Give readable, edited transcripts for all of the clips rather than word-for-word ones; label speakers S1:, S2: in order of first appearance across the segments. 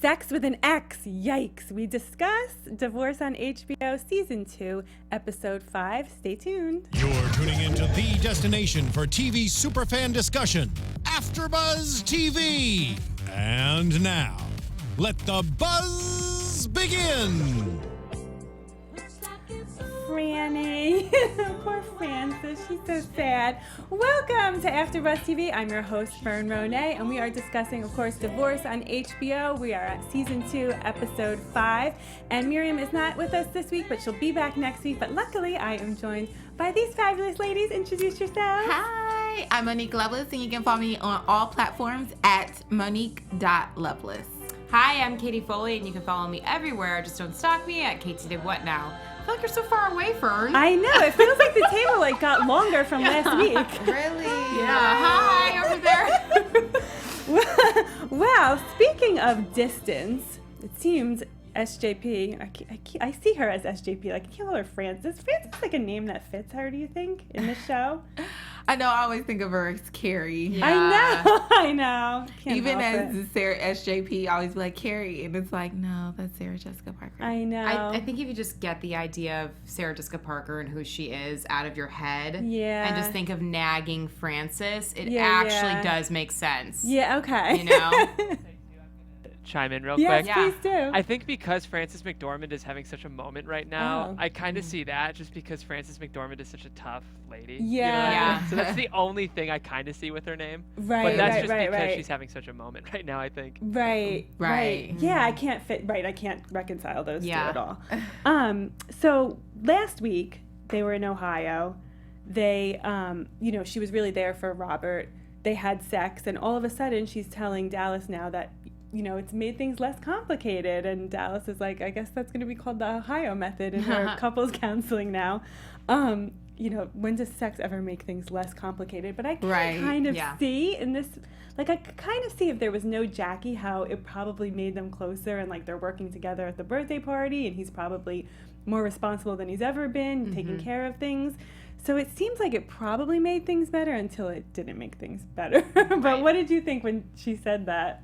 S1: Sex with an X, yikes. We discuss Divorce on HBO Season 2, Episode 5. Stay tuned.
S2: You're tuning into the destination for TV superfan discussion, AFTERBUZZ TV. And now, let the buzz begin.
S1: Franny. Poor Frances. She's so sad. Welcome to AFTERBUZZ TV. I'm your host, Fern Ronay, and we are discussing, of course, Divorce on HBO. We are at Season 2, Episode 5. And Miriam is not with us this week, but she'll be back next week. But luckily, I am joined by these fabulous ladies. Introduce yourselves.
S3: Hi, I'm Monique Loveless, and you can follow me on all platforms at Monique.Loveless.
S4: Hi, I'm Katey Foley, and you can follow me everywhere. Just don't stalk me at Katey Did What Now. I feel like you're so far away, Fern.
S1: I know. It feels like the table got longer from last week.
S3: Really?
S4: Yeah. Hi, over there.
S1: Well, speaking of distance, it seems SJP, I see her as SJP. Like, I can't call her Frances. Frances is like a name that fits her, do you think, in this show?
S3: I know. I always think of her as Carrie.
S4: Yeah.
S1: I know. Can't
S3: Even
S1: help
S3: as
S1: it.
S3: Sarah SJP, I always be like Carrie, and it's like, no, that's Sarah Jessica Parker.
S1: I know.
S4: I think if you just get the idea of Sarah Jessica Parker and who she is out of your head,
S1: Yeah.
S4: and just think of nagging Frances, it
S1: Yeah,
S4: actually
S1: yeah.
S4: does make sense.
S1: Yeah, okay.
S4: You know?
S5: Chime in real
S1: Yes,
S5: quick.
S4: Yeah.
S1: please do.
S5: I think because Frances McDormand is having such a moment right now,
S1: Oh.
S5: I kind of see that just because Frances McDormand is such a tough lady.
S1: Yeah.
S5: You know what I mean?
S4: Yeah.
S5: So that's the only thing I kind of see with her name.
S1: Right,
S5: But that's
S1: right,
S5: just
S1: right,
S5: because
S1: right.
S5: she's having such a moment right now, I think.
S1: Right.
S3: Right.
S1: Yeah, I can't I can't reconcile those two
S4: Yeah.
S1: at all. So last week they were in Ohio. They, she was really there for Robert. They had sex, and all of a sudden she's telling Dallas now that, it's made things less complicated. And Dallas is like, I guess that's going to be called the Ohio method in her couples counseling now. When does sex ever make things less complicated? But I can
S3: Right,
S1: kind of
S4: yeah.
S1: see in this, I could kind of see if there was no Jackie, how it probably made them closer, and they're working together at the birthday party, and he's probably more responsible than he's ever been, taking care of things. So it seems like it probably made things better until it didn't make things better. But
S4: Right.
S1: what did you think when she said that?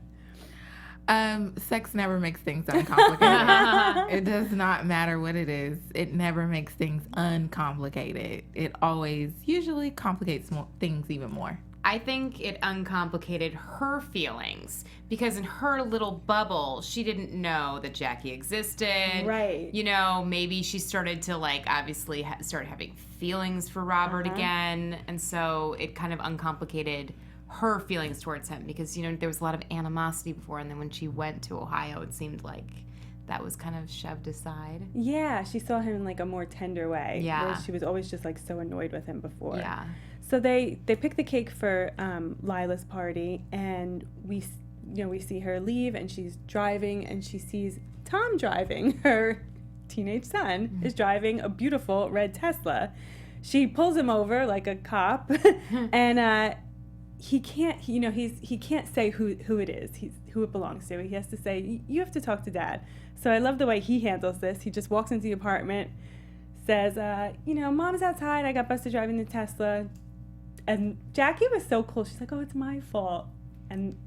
S3: Sex never makes things uncomplicated. It does not matter what it is. It never makes things uncomplicated. It always usually complicates things even more.
S4: I think it uncomplicated her feelings because in her little bubble, she didn't know that Jackie existed.
S1: Right.
S4: Maybe she started to obviously start having feelings for Robert again. And so it kind of uncomplicated her feelings towards him because, there was a lot of animosity before. And then when she went to Ohio, it seemed like that was kind of shoved aside.
S1: Yeah, she saw him in a more tender way.
S4: Yeah.
S1: Whereas she was always just so annoyed with him before.
S4: Yeah.
S1: So they pick the cake for Lila's party, and we see her leave, and she's driving, and she sees Tom driving. Her teenage son is driving a beautiful red Tesla. She pulls him over like a cop, and he can't. He can't say who it is. Who it belongs to. He has to say, "You have to talk to Dad." So I love the way he handles this. He just walks into the apartment, says, "Mom's outside. I got busted driving the Tesla." And Jackie was so cool. She's like, "Oh, it's my fault." And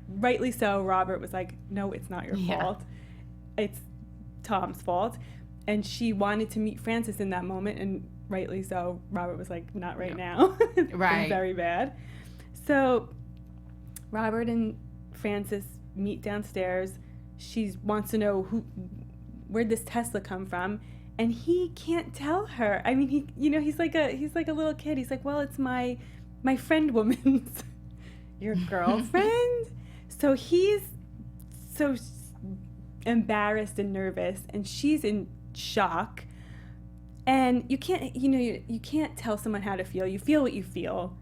S1: rightly so, Robert was like, "No, it's not your fault. It's Tom's fault." And she wanted to meet Frances in that moment, and rightly so, Robert was like, "Not right now." It's been
S3: Right.
S1: very bad. So Robert and Frances meet downstairs. She wants to know where'd this Tesla come from. And he can't tell her. I mean, he's like a little kid. He's like, "Well, it's my friend woman's." Your girlfriend? So he's so embarrassed and nervous, and she's in shock. And you can't tell someone how to feel. You feel what you feel.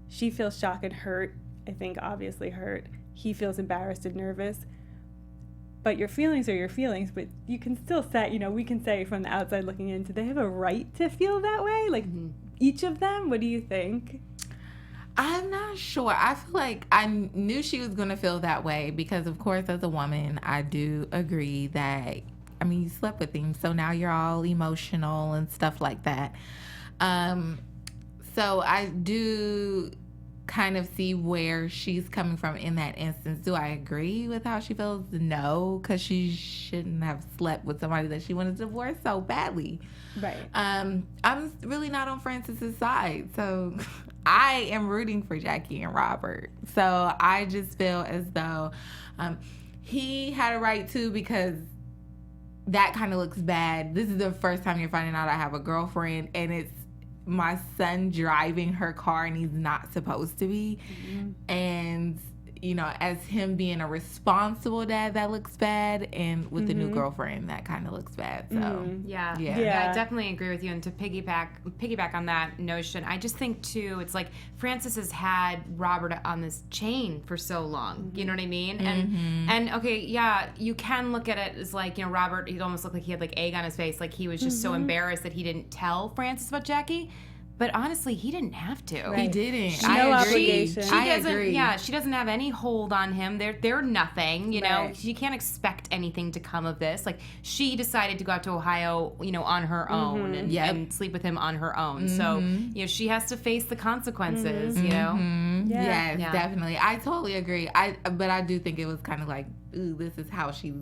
S1: She feels shocked and hurt. I think obviously hurt. He feels embarrassed and nervous. But your feelings are your feelings, but you can still say, we can say from the outside looking in, do they have a right to feel that way? Each of them? What do you think?
S3: I'm not sure. I feel like I knew she was going to feel that way because, of course, as a woman, I do agree that, you slept with him, so now you're all emotional and stuff like that. So I do kind of see where she's coming from in that instance. Do I agree with how she feels? No, because she shouldn't have slept with somebody that she wanted to divorce so badly.
S1: Right.
S3: I'm really not on Frances's side, so I am rooting for Jackie and Robert. So I just feel as though he had a right to, because that kind of looks bad. This is the first time you're finding out I have a girlfriend, and it's my son driving her car, and he's not supposed to be. And you know, as him being a responsible dad, that looks bad, and with the new girlfriend, that kind of looks bad. So
S4: Yeah,
S3: Yeah.
S4: I definitely agree with you. And to piggyback on that notion, I just think too, it's like Frances has had Robert on this chain for so long. You know what I mean? And okay, yeah, you can look at it as like, you know, Robert, he almost looked like he had like egg on his face, like he was just so embarrassed that he didn't tell Frances about Jackie. But honestly, he didn't have to.
S1: Right.
S3: he didn't.
S1: No
S3: I agree.
S1: obligation.
S4: She
S3: I
S4: doesn't.
S3: agree.
S4: Yeah, she doesn't have any hold on him. They're nothing. You know,
S1: Right.
S4: she can't expect anything to come of this. Like she decided to go out to Ohio, you know, on her own and sleep with him on her own. So you know, she has to face the consequences. You know.
S1: Yeah.
S3: Yes,
S4: Yeah.
S3: definitely. I totally agree. But I do think it was kind of like, ooh, this is how she's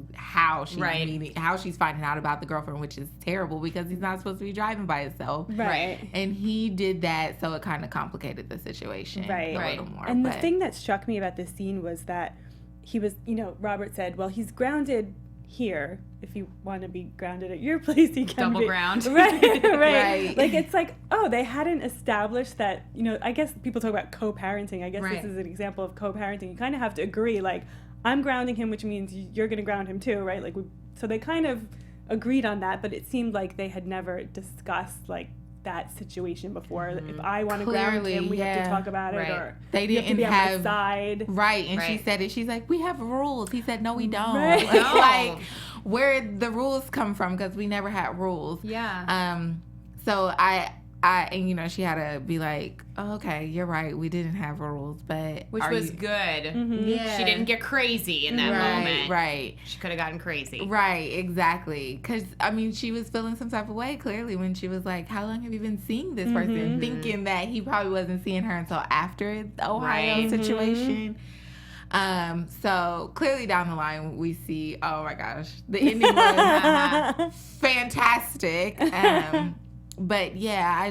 S4: Right.
S3: meeting, how she's finding out about the girlfriend, which is terrible because he's not supposed to be driving by himself.
S1: Right.
S3: And he did that, so it kind of complicated the situation
S1: Right.
S3: a
S4: Right.
S3: little more.
S1: And the
S3: but-
S1: thing that struck me about this scene was that he was, you know, Robert said, well, he's grounded here. If you want to be grounded at your place, he can
S4: Double
S1: be.
S4: ground.
S1: Right, right.
S3: Right.
S1: Like, it's like, oh, they hadn't established that, you know, I guess people talk about co-parenting. I guess
S4: Right.
S1: this is an example of co-parenting. You kind of have to agree, like, I'm grounding him, which means you're going to ground him too, right? Like, so they kind of agreed on that, but it seemed like they had never discussed, like, that situation before. If I want to ground
S3: Clearly,
S1: him, we have to
S3: yeah.
S1: talk about it,
S4: Right.
S1: or
S3: They
S1: you have to
S3: didn't
S1: be on
S3: have-
S1: my side.
S3: Right, and she
S4: Right.
S3: said it. She's like, we have rules. He said, no, we don't.
S1: Right.
S4: No.
S3: Like, where the rules come from, because we never had rules.
S4: Yeah.
S3: So and you know, she had to be like, oh, okay, you're right, we didn't have rules, but
S4: Which
S3: are
S4: was
S3: you-
S4: good.
S3: Yeah.
S4: She didn't get crazy in that
S3: right,
S4: moment.
S3: right.
S4: She could have gotten crazy.
S3: Right, exactly. Because, I mean, she was feeling some type of way, clearly, when she was like, how long have you been seeing this person? Thinking that he probably wasn't seeing her until after the Ohio
S4: Right.
S3: situation. So, clearly down the line, we see, oh my gosh, the ending was fantastic. But, yeah,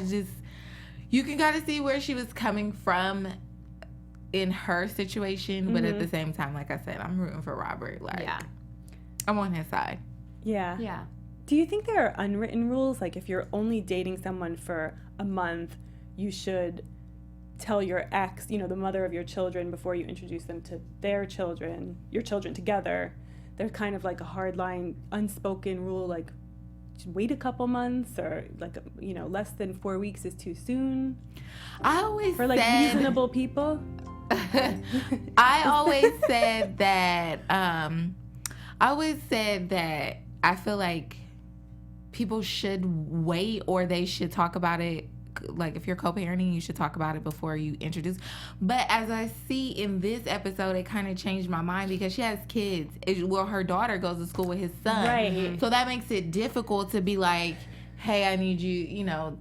S3: you can kind of see where she was coming from in her situation, but at the same time, like I said, I'm rooting for Robert. Like,
S4: Yeah.
S3: I'm on his side.
S1: Yeah.
S4: Yeah.
S1: Do you think there are unwritten rules? Like, if you're only dating someone for a month, you should tell your ex, you know, the mother of your children, before you introduce them to their children, your children together. There's kind of like a hard line, unspoken rule, like, wait a couple months, or like, you know, less than 4 weeks is too soon
S3: I always
S1: for like
S3: said,
S1: reasonable people.
S3: I always said that. I feel like people should wait, or they should talk about it. Like, if you're co-parenting, you should talk about it before you introduce. But as I see in this episode, it kind of changed my mind because she has kids. Her daughter goes to school with his son.
S1: Right.
S3: So that makes it difficult to be like, hey, I need you, you know,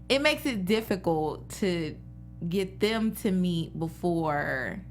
S3: it makes it difficult to get them to meet before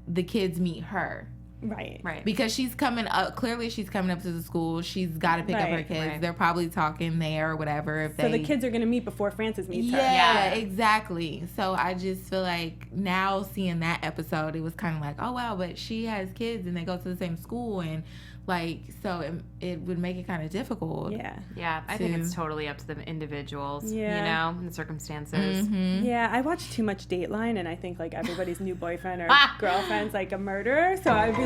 S3: the kids meet her.
S1: Right.
S4: Right.
S3: Because she's coming up, clearly she's coming up to the school. She's got to pick up her
S1: Right,
S3: kids.
S4: right.
S3: They're probably talking there or whatever.
S1: So the kids are going to meet before Frances meets her.
S3: Yeah, exactly. So I just feel like now seeing that episode, it was kind of like, oh, wow, but she has kids and they go to the same school. And like, so it would make it kind of difficult.
S1: Yeah.
S4: Yeah, I think it's totally up to the individuals,
S1: Yeah.
S4: you know, and the circumstances.
S1: Yeah, I watch too much Dateline, and I think like everybody's new boyfriend or girlfriend's like a murderer. So I'd be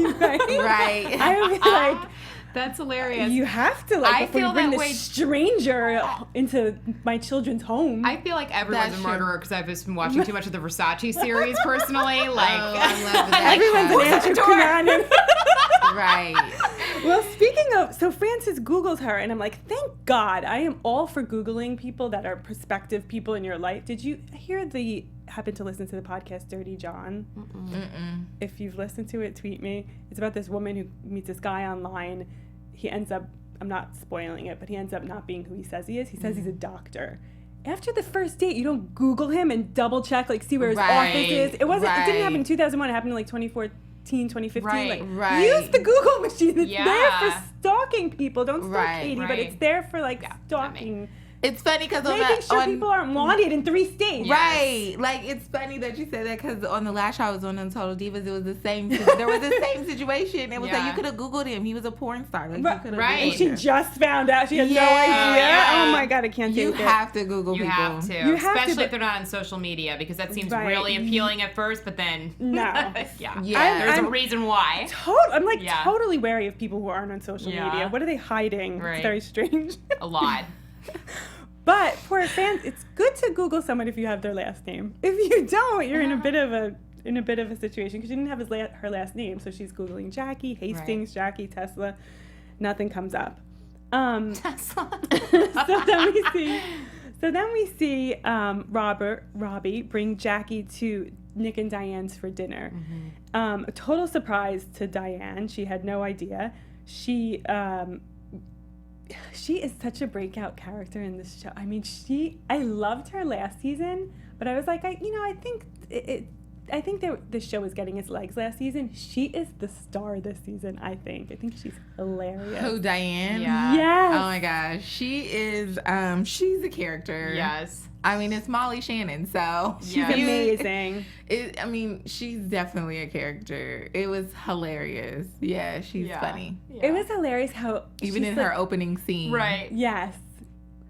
S1: like,
S3: Right.
S1: I would be like,
S4: That's hilarious.
S1: you have to like
S4: I
S1: before
S4: feel
S1: you bring
S4: that
S1: this
S4: way-
S1: stranger into my children's home.
S4: I feel like everyone's
S3: That's
S4: a
S3: true.
S4: murderer because I've just been watching too much of the Versace series personally. Like,
S3: I love that.
S1: Everyone's an Andrew Cunanan.
S3: Right.
S1: Well, speaking of, so Frances Googles her, and I'm like, thank God. I am all for Googling people that are prospective people in your life. Did you happen to listen to the podcast Dirty John? If you've listened to it, tweet me. It's about this woman who meets this guy online. He ends up, I'm not spoiling it, but he ends up not being who he says he is. He says he's a doctor. after the first date, you don't Google him and double check, like see where his
S3: Right,
S1: office is. It wasn't. It didn't
S3: right.
S1: happen in 2001. It happened in like 2014, 2015.
S4: Right,
S1: like, use the Google machine. It's there
S4: Yeah.
S1: for stalking people. Don't stalk
S3: Right,
S1: Katie, but
S4: right.
S1: it's there for like
S4: Yeah,
S1: stalking.
S3: It's funny because
S1: Making sure people aren't wanted in 3 states.
S3: Right, like it's funny that you said that because on the last show I was on Untold Divas, it was the same. There was the same situation. It was like
S4: Yeah.
S3: you could have Googled him. He was a porn star. Like,
S1: Right.
S3: you could've
S4: Right.
S1: And
S3: Googled
S1: she
S3: him.
S1: just found out. She had no
S3: Yeah.
S1: idea.
S4: Yeah.
S1: Oh my God, I can't
S3: You
S1: take it.
S3: have to Google
S4: You
S3: people.
S4: have to,
S1: You have to,
S4: especially
S1: but-
S4: if they're not on social media, because that seems
S1: Right.
S4: really appealing at first, but then
S1: No.
S4: yeah,
S3: Yeah.
S4: there's
S1: I'm-
S4: a reason why.
S1: I'm like
S4: Yeah.
S1: totally wary of people who aren't on social
S4: Yeah.
S1: media. What are they hiding?
S4: Right.
S1: It's very strange.
S4: A lot.
S1: But for fans, it's good to Google someone if you have their last name. If you don't, you're in a bit of a situation because she didn't have her last name, so she's Googling Jackie Hastings, Jackie Tesla. Nothing comes up.
S4: Tesla.
S1: So then we see Robbie bring Jackie to Nick and Diane's for dinner. A total surprise to Diane. She had no idea. She is such a breakout character in this show. I mean, I loved her last season, but I was like, I think that the show is getting its legs last season. She is the star this season, I think. I think she's hilarious.
S3: Who, Diane?
S4: Yeah.
S1: Yes.
S3: Oh my gosh, she is. She's a character.
S4: Yes.
S3: I mean, it's Molly Shannon, so
S1: She's
S4: Yeah.
S1: amazing.
S3: I mean, she's definitely a character. It was hilarious. Yeah, she's
S4: Yeah.
S3: funny.
S1: It was hilarious how
S3: Even
S1: she's
S3: in
S1: like,
S3: her opening scene.
S4: Right.
S1: Yes.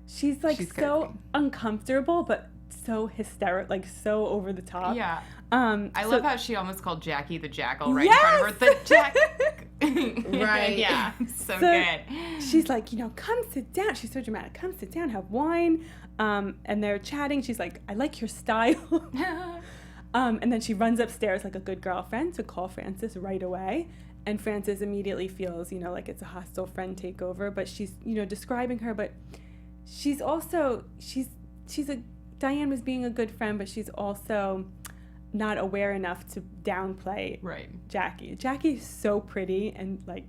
S1: She's like
S3: She's
S1: so
S3: crazy.
S1: uncomfortable, but so hysterical, like so over the top.
S4: Yeah.
S1: so-
S4: I love how she almost called Jackie the Jackal right
S1: Yes!
S4: in front of her. The Jack.
S3: Right.
S4: Yeah. So
S1: So-
S4: good.
S1: She's like, come sit down. She's so dramatic. Come sit down, have wine. And they're chatting. She's like, I like your style. And then she runs upstairs like a good girlfriend to call Frances right away. And Frances immediately feels, like it's a hostile friend takeover. But she's, describing her. But she's also, Diane was being a good friend, but she's also not aware enough to downplay
S4: Right.
S1: Jackie. Jackie's so pretty and like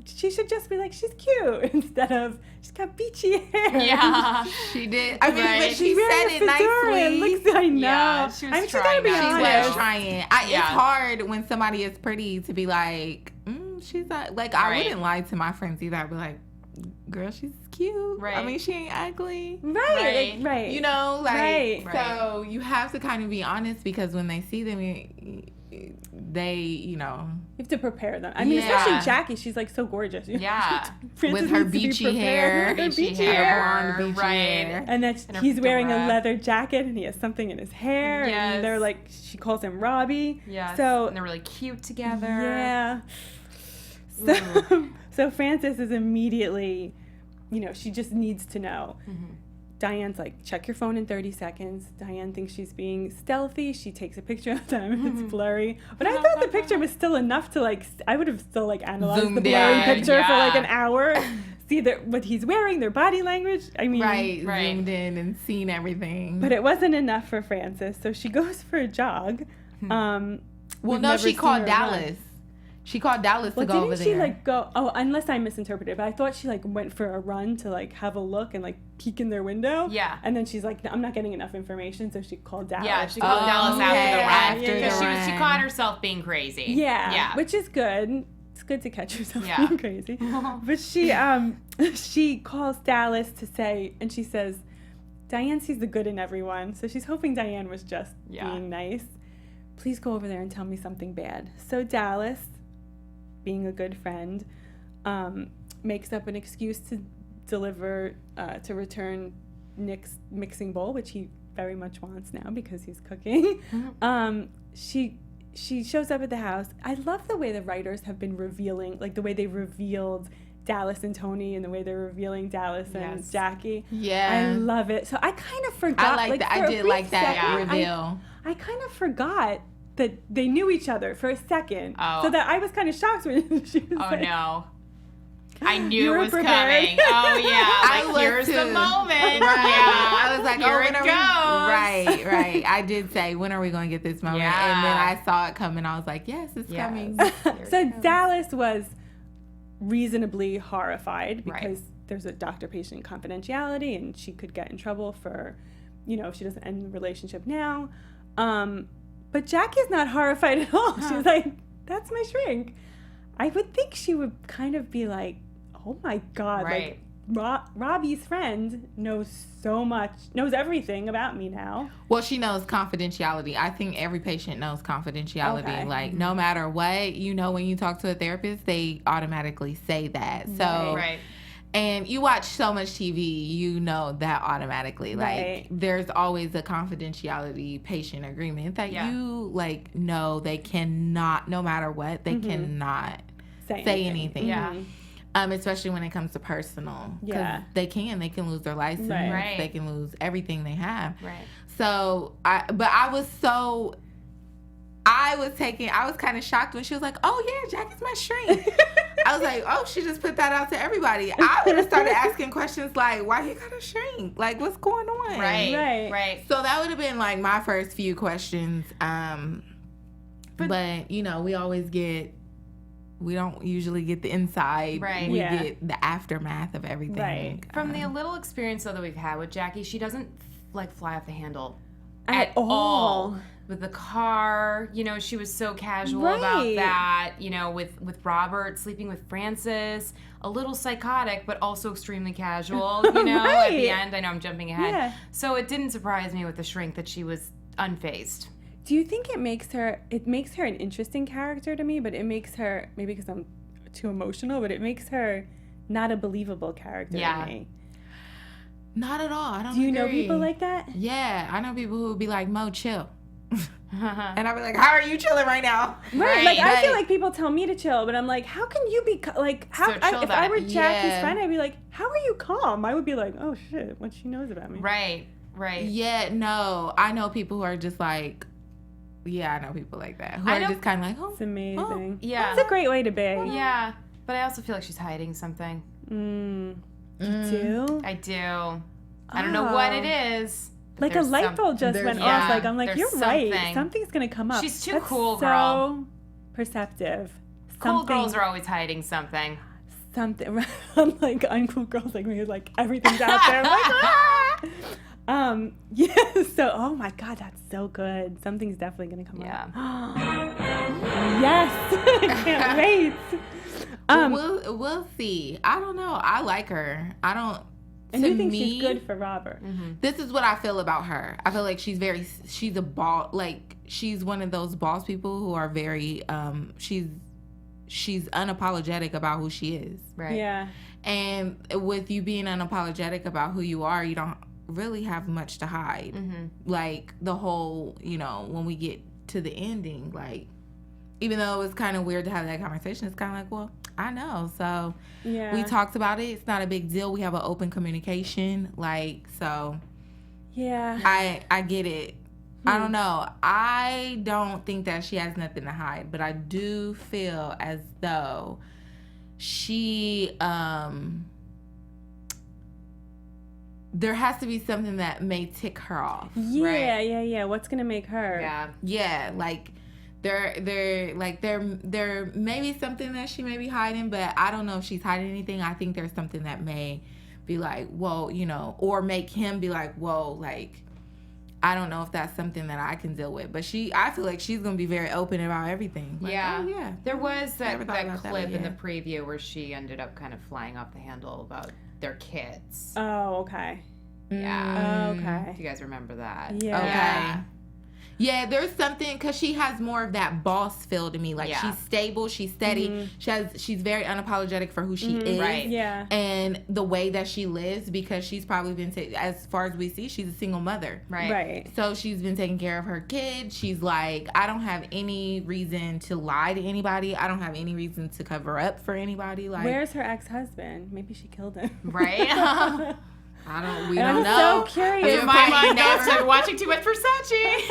S1: she should just be like, she's cute instead of she's got beachy hair.
S4: Yeah.
S3: She did. I mean,
S4: Right.
S3: but she said it nicely.
S1: I know.
S4: Yeah, she was
S1: I mean, she's
S4: trying
S1: gotta be
S4: not to.
S3: She
S1: honest.
S3: was trying.
S4: Yeah.
S3: It's hard when somebody is pretty to be like, she's not. Like, I
S4: Right.
S3: wouldn't lie to my friends either. I'd be like, girl, she's cute.
S4: Right.
S3: I mean, she ain't ugly.
S1: Right.
S4: Right.
S1: Right.
S3: You know, like,
S1: Right.
S3: so you have to kind of be honest because when they see them, they,
S1: You have to prepare them. I mean,
S3: Yeah.
S1: especially Jackie. She's like so gorgeous.
S4: Yeah.
S1: Frances
S3: with her
S1: needs to be
S3: beachy
S1: prepared
S3: hair,
S1: with her
S4: Beachy
S1: beachy
S4: hair.
S1: hair.
S3: blonde beachy
S4: Right.
S3: hair.
S1: And that
S4: And her
S1: he's wearing a
S4: fedora.
S1: leather jacket and he has something in his hair.
S4: Yes.
S1: And they're like, she calls him Robbie.
S4: Yes.
S1: So
S4: and they're really cute together.
S1: yeah. So Frances is immediately, she just needs to know. Diane's like, check your phone in 30 seconds. Diane thinks she's being stealthy. She takes a picture of them and it's blurry. But I thought the picture was still enough to I would have still analyzed the
S3: Zoomed
S1: blurry
S3: in,
S1: picture for
S4: yeah.
S1: an hour. See what he's wearing, their body language. I mean,
S3: Right.
S4: Right.
S3: Zoomed in and seen everything.
S1: but it wasn't enough for Frances. So she goes for a jog.
S3: well,
S1: we've
S3: no,
S1: never
S3: she
S1: seen
S3: called
S1: her
S3: Dallas.
S1: run.
S3: She called Dallas
S1: Well,
S3: to go
S1: didn't
S3: over
S1: she
S3: there.
S1: go? Oh, unless I misinterpreted, but I thought she went for a run to have a look and peek in their window.
S4: Yeah.
S1: And then she's like, I'm not getting enough information, so she called Dallas.
S4: Yeah, she called
S3: Oh,
S4: Dallas
S3: okay,
S4: after the run
S3: after
S4: because
S3: the
S4: she
S3: run.
S4: caught herself being crazy.
S1: Yeah, which is good. It's good to catch yourself
S4: Yeah.
S1: being crazy. But she calls Dallas to say, and she says, Diane sees the good in everyone, so she's hoping Diane was just being nice. Please go over there and tell me something bad. So Dallas, being a good friend, makes up an excuse to return Nick's mixing bowl, which he very much wants now because he's cooking. She shows up at the house. I love the way the writers have been revealing, the way they revealed Dallas and Tony and the way they're revealing Dallas and
S4: Yes.
S1: Jackie.
S3: Yeah.
S1: I love it. So I kind of forgot.
S3: I like that.
S1: for
S3: I
S1: a
S3: did
S1: brief
S3: like that
S1: second,
S3: reveal.
S1: I kind of forgot that they knew each other for a second.
S4: Oh.
S1: So that I was kind of shocked when she was
S4: Oh
S1: like,
S4: no. I
S1: You
S4: knew
S1: were
S4: it was
S1: prepared.
S4: coming. Oh yeah.
S3: I was
S4: Here's the
S3: too.
S4: moment.
S3: Right.
S4: Yeah.
S3: I was like,
S4: Here
S3: when
S4: it
S3: are
S4: goes.
S3: we? Right. I did say, when are we going to get this moment?
S4: Yeah.
S3: And then I saw it coming. I was like, yes, it's coming.
S1: So Dallas was reasonably horrified because there's a doctor-patient confidentiality, and she could get in trouble for, if she doesn't end the relationship now. But Jackie's not horrified at all. She's like, that's my shrink. I would think she would kind of be like, oh my God,
S4: Right.
S1: like Robbie's friend knows everything about me now.
S3: Well, she knows confidentiality. I think every patient knows confidentiality.
S1: Okay.
S3: Like, no matter what, when you talk to a therapist, they automatically say that. So,
S4: Right.
S3: and you watch so much TV, you know that automatically. Like,
S1: Right.
S3: there's always a confidentiality patient agreement that you, like, know they cannot, no matter what, they cannot say anything.
S4: Yeah.
S3: Especially when it comes to personal. 'Cause
S1: Yeah.
S3: they can lose their license.
S1: Right.
S3: They can lose everything they have.
S4: Right.
S3: So, I was kind of shocked when she was like, oh yeah, Jackie's my shrink. I was like, oh, she just put that out to everybody. I would have started asking questions like, why you got a shrink? Like, what's going on?
S4: Right.
S3: So that would have been like my first few questions. But we don't usually get the inside.
S4: Right.
S3: We
S1: Yeah.
S3: get the aftermath of everything.
S1: Right.
S4: From the little experience though that we've had with Jackie, she doesn't like fly off the handle
S1: At all.
S4: With the car, she was so casual
S1: Right.
S4: about that. With Robert sleeping with Frances, a little psychotic, but also extremely casual. At
S1: Right.
S4: the end, I know I'm jumping ahead.
S1: Yeah.
S4: So it didn't surprise me with the shrink that she was unfazed.
S1: Do you think it makes her an interesting character to me, but it makes her, maybe because I'm too emotional, but it makes her not a believable character
S4: Yeah.
S1: to me.
S3: Not at all. I don't
S1: Do you know
S3: agree.
S1: people like that?
S3: Yeah, I know people who would be like, Mo, chill. And I'd be like, how are you chilling right now?
S1: Right. Like, I feel
S3: Right.
S1: like people tell me to chill, but I'm like, how can you be, like, how,
S4: So chill
S1: if
S4: about
S1: I
S4: it.
S1: were Jackie's
S3: Yeah.
S1: friend, I'd be like, how are you calm? I would be like, oh shit, what she knows about me.
S4: Right.
S3: Yeah, no. I know people who are just like, I know people like that. Who
S4: I
S3: are
S4: know-
S3: just kind of like,
S1: It's amazing.
S4: Yeah.
S1: It's a great way to be.
S4: Yeah. But I also feel like she's hiding something.
S1: You do?
S4: I do. I don't know what it is. but
S1: Like a
S4: there's
S1: light bulb just
S3: there's-
S1: went
S4: yeah,
S1: off. Like, I'm like,
S4: there's
S1: you're right.
S4: something.
S1: Something's going to come up.
S4: She's too
S1: That's
S4: cool,
S1: so
S4: girl.
S1: perceptive.
S4: Cool girls are always hiding something.
S1: Something. Unlike uncool girls like me who's like, everything's out there. I'm like, ah! Yeah, so, oh my God, that's so good. Something's definitely going to come
S4: Yeah.
S1: up. Yes. I can't wait.
S3: we'll see. I don't know. I like her. I don't.
S1: And
S3: to
S1: you think
S3: me,
S1: she's good for Robert?
S3: This is what I feel about her. I feel like she's a boss. Like, she's one of those boss people who are very, she's unapologetic about who she is.
S4: Right.
S1: Yeah.
S3: And with you being unapologetic about who you are, you don't really have much to hide. Like, the whole, when we get to the ending, like, even though it was kind of weird to have that conversation, it's kind of like, well, I know. So
S1: Yeah.
S3: we talked about it. It's not a big deal. We have an open communication. Like, so
S1: Yeah.
S3: I get it. I don't know. I don't think that she has nothing to hide, but I do feel as though she there has to be something that may tick her off.
S1: Yeah. What's gonna make her?
S4: Yeah.
S3: Yeah, like there may be something that she may be hiding, but I don't know if she's hiding anything. I think there's something that may be like, whoa, or make him be like, whoa, like, I don't know if that's something that I can deal with. But I feel like she's gonna be very open about everything. Like,
S4: Yeah.
S3: oh, yeah.
S4: There was
S3: Never
S4: that
S3: thought about that,
S4: clip
S3: but
S4: in the
S3: yeah.
S4: preview where she ended up kind of flying off the handle about their kids.
S1: Oh, okay.
S4: Yeah.
S1: Oh, okay.
S4: If you guys remember that.
S1: Yeah.
S3: Okay. Yeah, there's something, because she has more of that boss feel to me. Like,
S4: Yeah.
S3: she's stable, she's steady, she's very unapologetic for who she is.
S4: Right.
S1: Yeah.
S3: And the way that she lives, because she's probably been, as far as we see, she's a single mother.
S4: Right.
S3: So she's been taking care of her kid. She's like, I don't have any reason to lie to anybody. I don't have any reason to cover up for anybody. Like,
S1: Where's her ex-husband? Maybe she killed him.
S4: Right.
S3: we don't know.
S1: I'm so curious.
S3: We'll probably
S4: Started watching too much Versace.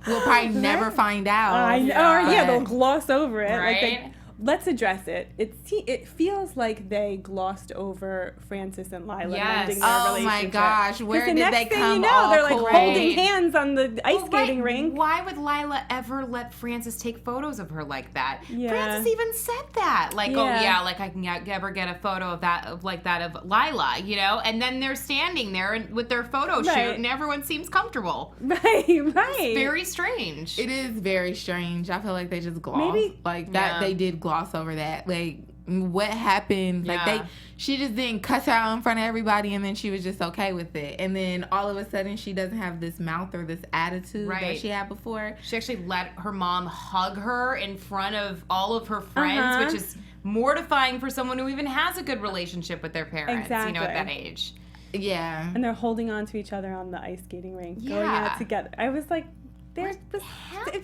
S3: we'll probably never find out.
S1: I know. Or, yeah, they'll gloss over it.
S4: Right.
S1: Like let's address it. It feels like they glossed over Frances and Lila mending their
S3: Oh
S1: relationship.
S3: my gosh, where did they come
S1: they're like
S3: cool?
S1: holding hands on the ice skating rink.
S4: Why would Lila ever let Frances take photos of her like that?
S1: Yeah.
S4: Frances even said that. Like,
S1: Yeah.
S4: oh yeah, like I can never get a photo of that of Lila, you know? And then they're standing there with their photo shoot and everyone seems comfortable.
S1: Right.
S4: It's very strange.
S3: It is very strange. I feel like they just glossed that. They did gloss over that. Like, what happened? Like she just didn't cuss her out in front of everybody, and then she was just okay with it. And then all of a sudden, she doesn't have this mouth or this attitude that she had before.
S4: She actually let her mom hug her in front of all of her friends, which is mortifying for someone who even has a good relationship with their parents. You know, at that age.
S3: Yeah.
S1: And they're holding on to each other on the ice skating rink, going out together. I was like, it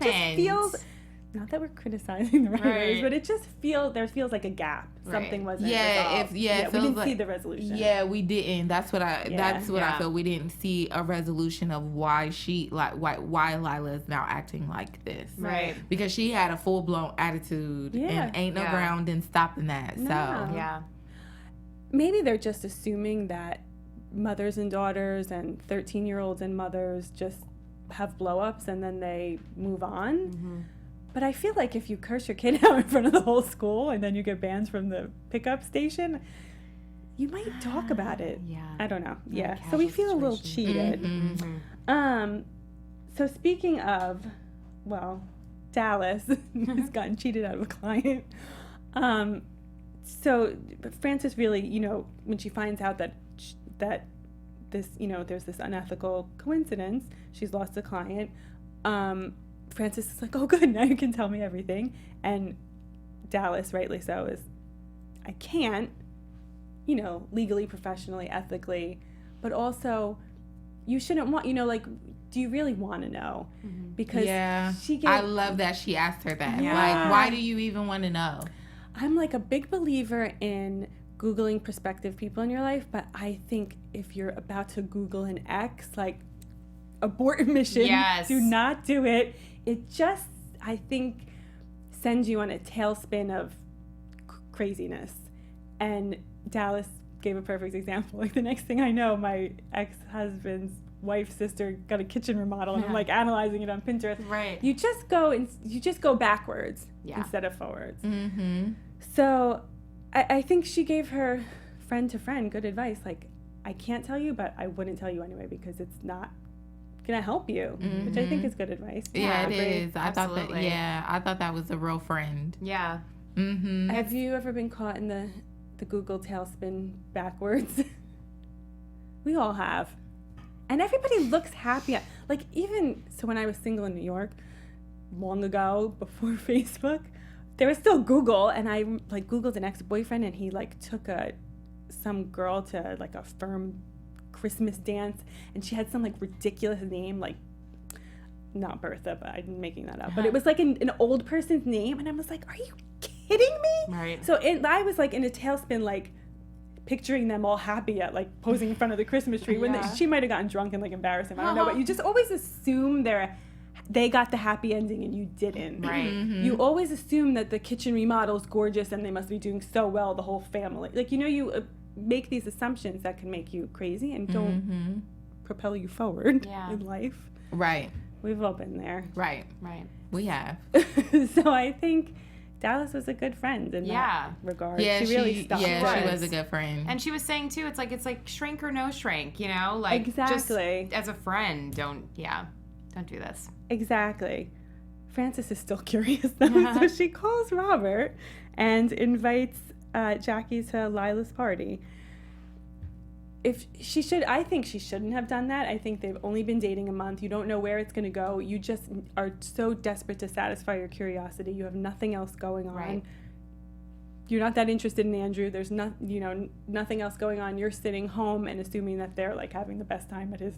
S1: just feels. Not that we're criticizing the writers, but it just feels like a gap. Something wasn't resolved. We didn't see the resolution.
S3: Yeah, we didn't. That's what I feel. We didn't see a resolution of why Lila is now acting like this.
S4: Right.
S3: Because she had a full blown attitude and ain't no ground in stopping that.
S1: No.
S3: So
S1: maybe they're just assuming that mothers and daughters and 13-year-olds and mothers just have blow-ups and then they move on. Mm-hmm. But I feel like if you curse your kid out in front of the whole school and then you get bans from the pickup station, you might talk about it.
S4: Yeah.
S1: I don't know. Yeah. So we feel a little cheated. Mm-hmm. So speaking of, Dallas has gotten cheated out of a client. So Frances really, when she finds out that this, there's this unethical coincidence, she's lost a client. Frances is like, oh, good, now you can tell me everything. And Dallas, rightly so, is, I can't, legally, professionally, ethically, but also you shouldn't want, do you really want to know? Mm-hmm. Because I love that she asked her that. Yeah. Like, why do you even want to know? I'm like a big believer in Googling prospective people in your life, but I think if you're about to Google an ex, like, abort mission, do not do it. It just, I think, sends you on a tailspin of craziness. And Dallas gave a perfect example. Like, the next thing I know, my ex-husband's wife's sister got a kitchen remodel, and I'm like analyzing it on Pinterest. Right. You just go backwards instead of forwards. Mm-hmm. So I think she gave her friend to friend good advice. Like, I can't tell you, but I wouldn't tell you anyway because it's not gonna help you, which I think is good advice. Yeah, it is. I thought that was a real friend. Yeah. Mm-hmm. Have you ever been caught in the Google tailspin backwards? We all have, and everybody looks happy. Like, even so, when I was single in New York, long ago, before Facebook, there was still Google, and I like Googled an ex-boyfriend, and he like took some girl to like a firm Christmas dance, and she had some like ridiculous name, like not Bertha, but I'm making that up, but it was like an old person's name, and I was like, are you kidding me? Right. So I was like in a tailspin, like picturing them all happy at like posing in front of the Christmas tree when she might have gotten drunk and like embarrassed him. I don't know, but you just always assume they got the happy ending and you didn't. Right. Mm-hmm. You always assume that the kitchen remodel's gorgeous and they must be doing so well, the whole family. Like, you make these assumptions that can make you crazy and don't propel you forward in life. Right. We've all been there. Right. Right. We have. So I think Dallas was a good friend in that regard. Yeah, she really stuck. Yeah, she was a good friend.
S4: And she was saying too, it's like shrink or no shrink, like exactly. Just as a friend, don't do this. Exactly. Frances is still curious though, so she calls Robert and invites Jackie to Lila's party. I think she shouldn't have done that. I think they've only been dating a month. You don't know where it's going to go. You just are so desperate to satisfy your curiosity. You have nothing else going on. Right. You're not that interested in Andrew. There's nothing else going on. You're sitting home and assuming that they're like having the best time at his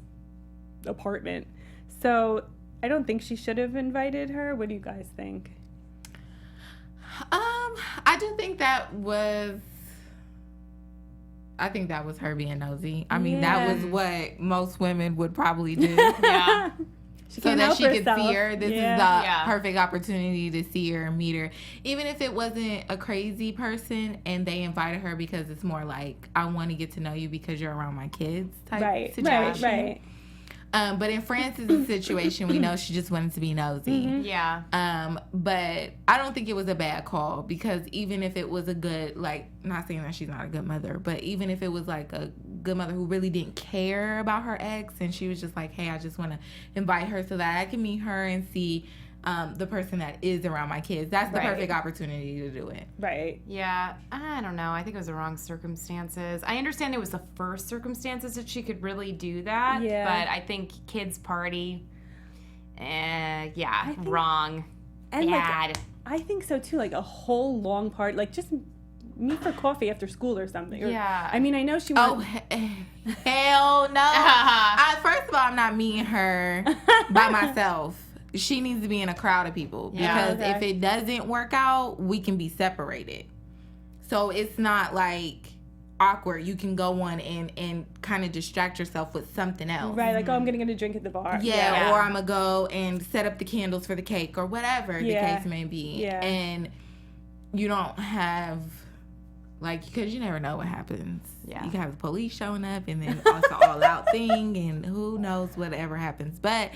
S4: apartment. So I don't think she should have invited her. What do you guys think?
S3: I do think that was her being nosy. I mean, that was what most women would probably do. Yeah.
S1: She
S3: so
S1: can't
S3: that
S1: help
S3: she could
S1: herself.
S3: see her. This is the
S4: Yeah.
S3: perfect opportunity to see her and meet her. Even if it wasn't a crazy person and they invited her because it's more like, I want to get to know you because you're around my kids type situation.
S1: Right.
S3: But in Frances' situation, we know she just wanted to be nosy.
S1: Mm-hmm.
S4: Yeah.
S3: But I don't think it was a bad call, because even if it was a good, like, not saying that she's not a good mother, but even if it was like a good mother who really didn't care about her ex, and she was just like, hey, I just want to invite her so that I can meet her and see the person that is around my kids. That's the perfect opportunity to do it.
S1: Right.
S4: Yeah, I don't know. I think it was the wrong circumstances. I understand it was the first circumstances that she could really do that.
S1: Yeah.
S4: But I think kids' party, wrong.
S1: And
S4: Bad.
S1: like, I think so too. Like a whole long party, like just meet for coffee after school or something. Or,
S4: Yeah.
S1: I mean, I know she
S3: Oh,
S1: went.
S3: hell no. First of all, I'm not meeting her by myself. She needs to be in a crowd of people, because
S1: Yeah.
S3: if it doesn't work out, we can be separated. So it's not like awkward. You can go on and kind of distract yourself with something else.
S1: Right, like, oh, I'm gonna get a drink at the bar.
S3: Yeah, or I'm going to go and set up the candles for the cake or whatever the case may be.
S1: Yeah.
S3: And you don't have, like, because you never know what happens.
S4: Yeah.
S3: You can have the police showing up, and then also all-out thing, and who knows whatever happens. But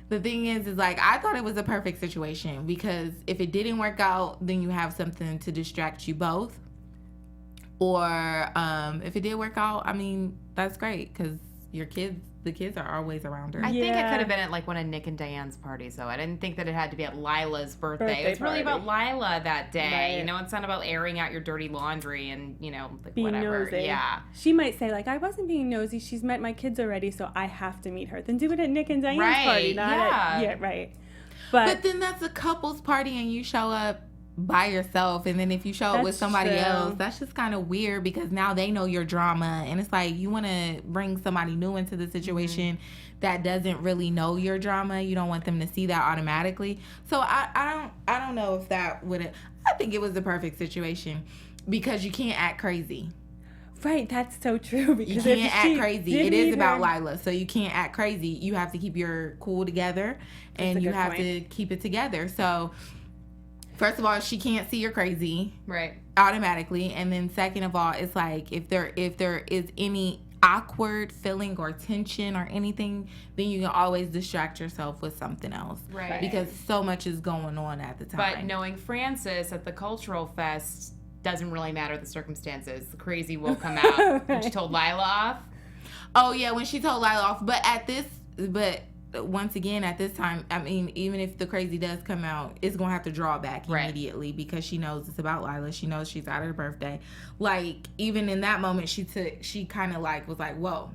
S3: the thing is like, I thought it was a perfect situation, because if it didn't work out, then you have something to distract you both. Or if it did work out, I mean, that's great, because the kids are always around her.
S4: I think it
S1: Yeah.
S4: could have been at like one of Nick and Diane's parties, though. I didn't think that it had to be at Lila's birthday. It was really about Lila that day.
S1: Right.
S4: You know, it's not about airing out your dirty laundry and, you know, like
S1: Being
S4: whatever.
S1: nosy.
S4: Yeah.
S1: She might say, like, I wasn't being nosy. She's met my kids already, so I have to meet her. Then do it at Nick and Diane's
S4: Right,
S1: party, not
S4: yeah.
S1: at right.
S3: But then that's a couple's party, and you show up by yourself, and then if you show up with
S1: That's
S3: somebody
S1: true.
S3: else, that's just kind of weird, because now they know your drama, and it's like you want to bring somebody new into the situation that doesn't really know your drama. You don't want them to see that automatically. So I don't know if that would. I think it was the perfect situation, because you can't act crazy.
S1: Right, that's so true. Because
S3: You can't act crazy. It is about
S1: like
S3: Lila, so you can't act crazy. You have to keep your cool together, and
S1: a
S3: you
S1: good
S3: have
S1: point.
S3: to keep it together. So, first of all, she can't see you're crazy
S4: Right.
S3: automatically, and then second of all, it's like if there is any awkward feeling or tension or anything, then you can always distract yourself with something else.
S4: Right.
S3: Because so much is going on at the time.
S4: But knowing Frances at the cultural fest doesn't really matter the circumstances. The crazy will come out. When she told Lila off.
S3: Oh yeah, when she told Lila off. But once again, at this time, I mean, even if the crazy does come out, it's gonna have to draw back immediately, because she knows it's about Lila. She knows she's at her birthday. Like, even in that moment, she kind of like was like, whoa,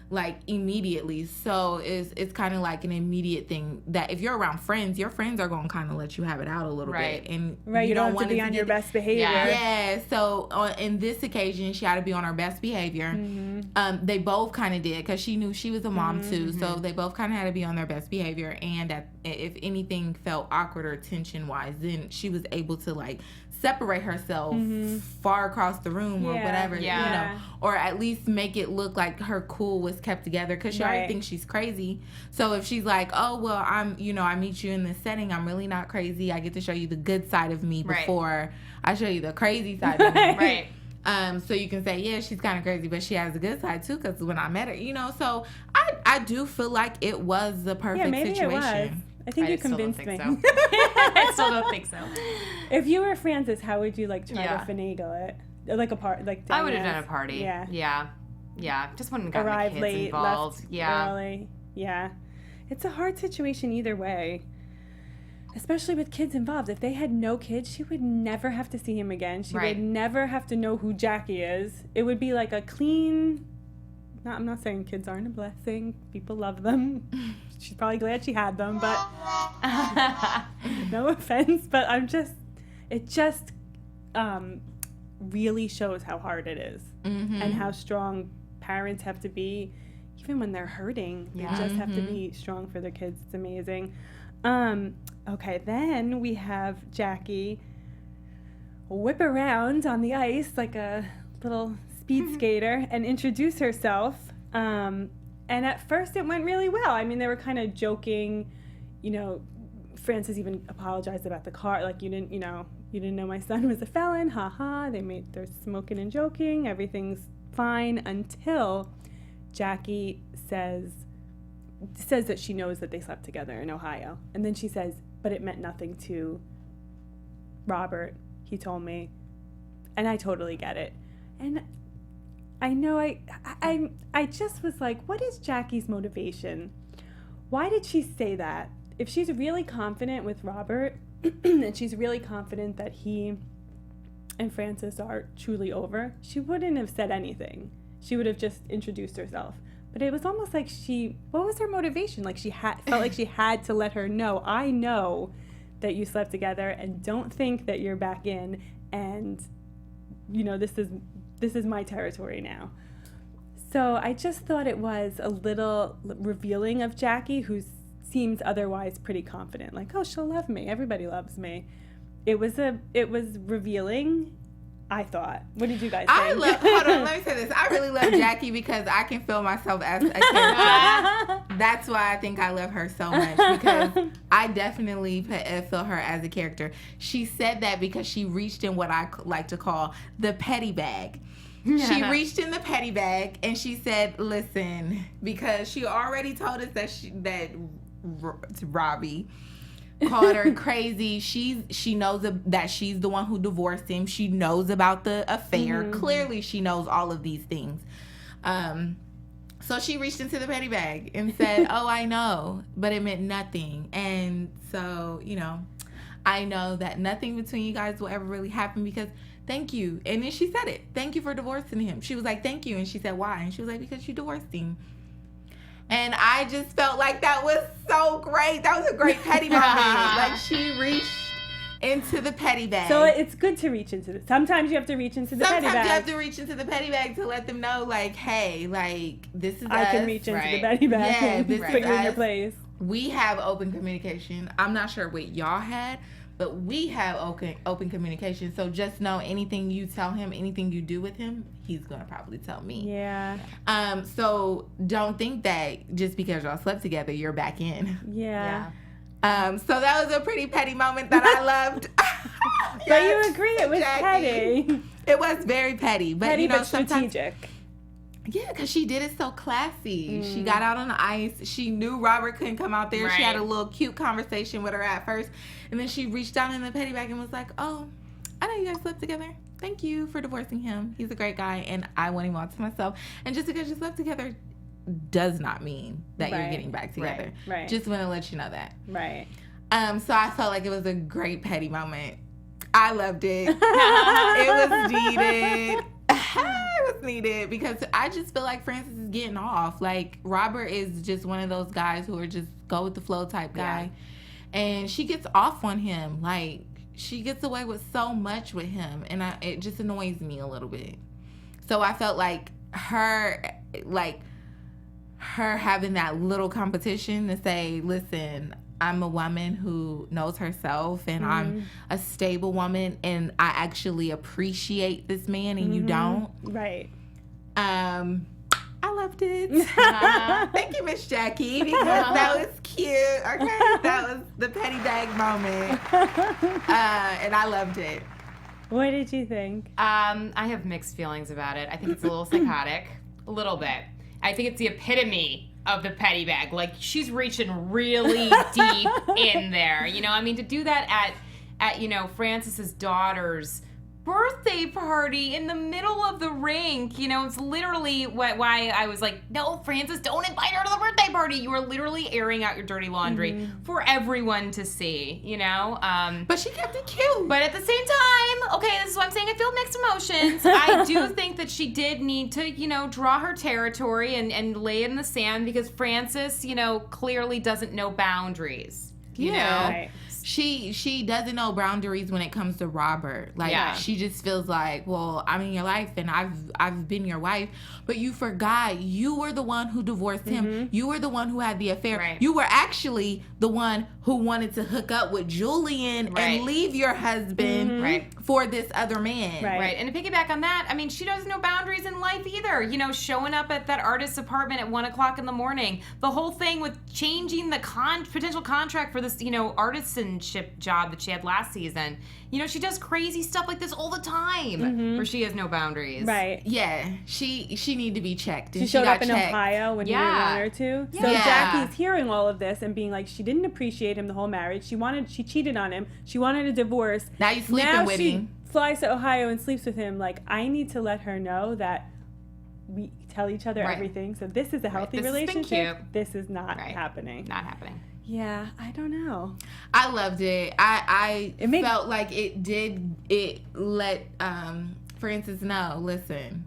S3: like immediately. So it's kind of like an immediate thing that if you're around friends, your friends are gonna kind of let you have it out a little bit, and
S1: you don't have
S3: want
S1: to be
S3: it
S1: on your
S3: get-
S1: best behavior.
S4: Yeah.
S3: Yeah, so in this occasion, she had to be on her best behavior. They both kind of did, because she knew she was a mom too, so they both kind of had to be on their best behavior. And if anything felt awkward or tension-wise, then she was able to like separate herself far across the room or whatever,
S4: Yeah.
S3: you know, or at least make it look like her cool was kept together, because she already
S1: Right.
S3: thinks she's crazy. So if she's like, oh well, I meet you in this setting, I'm really not crazy. I get to show you the good side of me
S4: Right.
S3: before I show you the crazy side of me.
S4: Right.
S3: So you can say, yeah, she's kind of crazy, but she has a good side too, because when I met her, you know. So I do feel like it was the perfect
S1: Yeah, maybe
S3: situation.
S1: it was. I think you
S4: still don't
S1: convinced
S4: think
S1: me.
S4: so. I still don't think so.
S1: If you were Frances, how would you like try
S4: Yeah.
S1: to finagle it? Like a part, like
S4: I would have
S1: Diana's.
S4: done a party.
S1: Yeah.
S4: Yeah. Just wouldn't have gotten
S1: Arrive
S4: the kids
S1: late,
S4: involved.
S1: left
S4: Yeah.
S1: early. Yeah. It's a hard situation either way. Especially with kids involved. If they had no kids, she would never have to see him again. She
S4: Right.
S1: would never have to know who Jackie is. It would be like a clean... I'm not saying kids aren't a blessing. People love them. She's probably glad she had them, but... no offense, but it just really shows how hard it is and how strong parents have to be, even when they're hurting. They
S4: Yeah.
S1: just have to be strong for their kids. It's amazing. Okay, then we have Jackie whip around on the ice like a little speed skater and introduce herself. And at first it went really well. I mean, they were kind of joking, you know, Frances even apologized about the car. Like, you didn't know my son was a felon. Ha ha. They're smoking and joking. Everything's fine until Jackie says that she knows that they slept together in Ohio. And then she says, but it meant nothing to Robert. He told me. And I totally get it. And I know I just was like, what is Jackie's motivation? Why did she say that? If she's really confident with Robert and she's really confident that he and Frances are truly over, she wouldn't have said anything. She would have just introduced herself. But it was almost like what was her motivation? Like felt like she had to let her know, I know that you slept together and don't think that you're back in, and you know, this is my territory now. So I just thought it was a little revealing of Jackie, who seems otherwise pretty confident. Like, oh, she'll love me. Everybody loves me. It was revealing, I thought. What did you guys think?
S3: Hold on, let me say this. I really love Jackie because I can feel myself as a character. That's why I think I love her so much, because I definitely feel her as a character. She said that because she reached in what I like to call the petty bag. She reached in the petty bag and she said, listen, because she already told us that Robbie called her crazy. She knows that she's the one who divorced him. She knows about the affair. Mm-hmm. Clearly, she knows all of these things. So she reached into the petty bag and said, oh, I know, but it meant nothing. And so, you know, I know that nothing between you guys will ever really happen because thank you. And then she said it. Thank you for divorcing him. She was like, thank you. And she said, why? And she was like, because you divorced him. And I just felt like that was so great. That was a great petty moment. Like, she reached into the petty bag.
S1: So it's good to reach into sometimes you have to reach into the petty bag.
S3: Sometimes you have to reach into the petty bag to let them know, like, hey, like, this is
S1: I
S3: us.
S1: can reach into the petty bag and put you in your place.
S3: We have open communication. I'm not sure what y'all had, but we have open communication. So just know anything you tell him, anything you do with him, he's going to probably tell me.
S1: Yeah.
S3: So don't think that just because y'all slept together, you're back in.
S1: Yeah.
S3: So that was a pretty petty moment that I loved.
S1: But you agree it was petty.
S3: It was very petty. But,
S1: petty,
S3: you know,
S1: but strategic.
S3: Yeah, because she did it so classy. She got out on the ice. She knew Robert couldn't come out there. Right. She had a little cute conversation with her at first. And then she reached down in the petty bag and was like, oh, I know you guys slept together. Thank you for divorcing him. He's a great guy, and I want him all to myself. And just because you slept together does not mean that you're getting back together.
S1: Right.
S3: Just want to let you know that.
S1: Right.
S3: So I felt like it was a great petty moment. I loved it. It was needed. It was needed because I just feel like Frances is getting off. Like, Robert is just one of those guys who are just go with the flow type guy. Yeah. And she gets off on him. Like, she gets away with so much with him. And it just annoys me a little bit. So I felt like her having that little competition to say, listen, I'm a woman who knows herself and I'm a stable woman and I actually appreciate this man and you don't.
S1: Right.
S3: I loved it. Thank you, Miss Jackie, because that was cute. Okay, that was the petty bag moment. And I loved it.
S1: What did you think?
S4: I have mixed feelings about it. I think it's a little psychotic. A little bit. I think it's the epitome of the petty bag. Like, she's reaching really deep in there. You know, I mean, to do that at you know, Frances's daughter's birthday party in the middle of the rink, you know, it's literally why I was like, no, Frances, don't invite her to the birthday party. You are literally airing out your dirty laundry for everyone to see, you know?
S3: But she kept it cute.
S4: But at the same time, okay, this is what I'm saying, I feel mixed emotions. I do think that she did need to, you know, draw her territory and lay it in the sand because Frances, you know, clearly doesn't know boundaries. you know?
S1: Right.
S3: She doesn't know boundaries when it comes to Robert. Like,
S4: Yeah.
S3: she just feels like, well, I'm in your life and I've been your wife, but you forgot you were the one who divorced him. You were the one who had the affair.
S4: Right.
S3: You were actually the one who wanted to hook up with Julian and leave your husband for this other man.
S4: Right. And to piggyback on that, I mean, she doesn't know boundaries in life either. You know, showing up at that artist's apartment at 1:00 in the morning. The whole thing with changing the potential contract for this, you know, artisanship job that she had last season. You know, she does crazy stuff like this all the time where she has no boundaries.
S1: Right.
S3: Yeah. She need to be checked. And
S1: She showed
S3: got
S1: up in
S3: checked.
S1: Ohio when he didn't want her to. So
S3: Yeah.
S1: Jackie's hearing all of this and being like, she didn't appreciate him the whole marriage. She cheated on him. She wanted a divorce.
S3: Now you sleeping with
S1: she
S3: him.
S1: flies to Ohio and sleeps with him. Like, I need to let her know that we tell each other everything. So this is a healthy
S4: This has been
S1: relationship.
S4: cute.
S1: This is not happening.
S4: Not happening.
S1: Yeah, I don't know.
S3: I loved it. I
S1: It
S3: felt like it let Frances know, listen,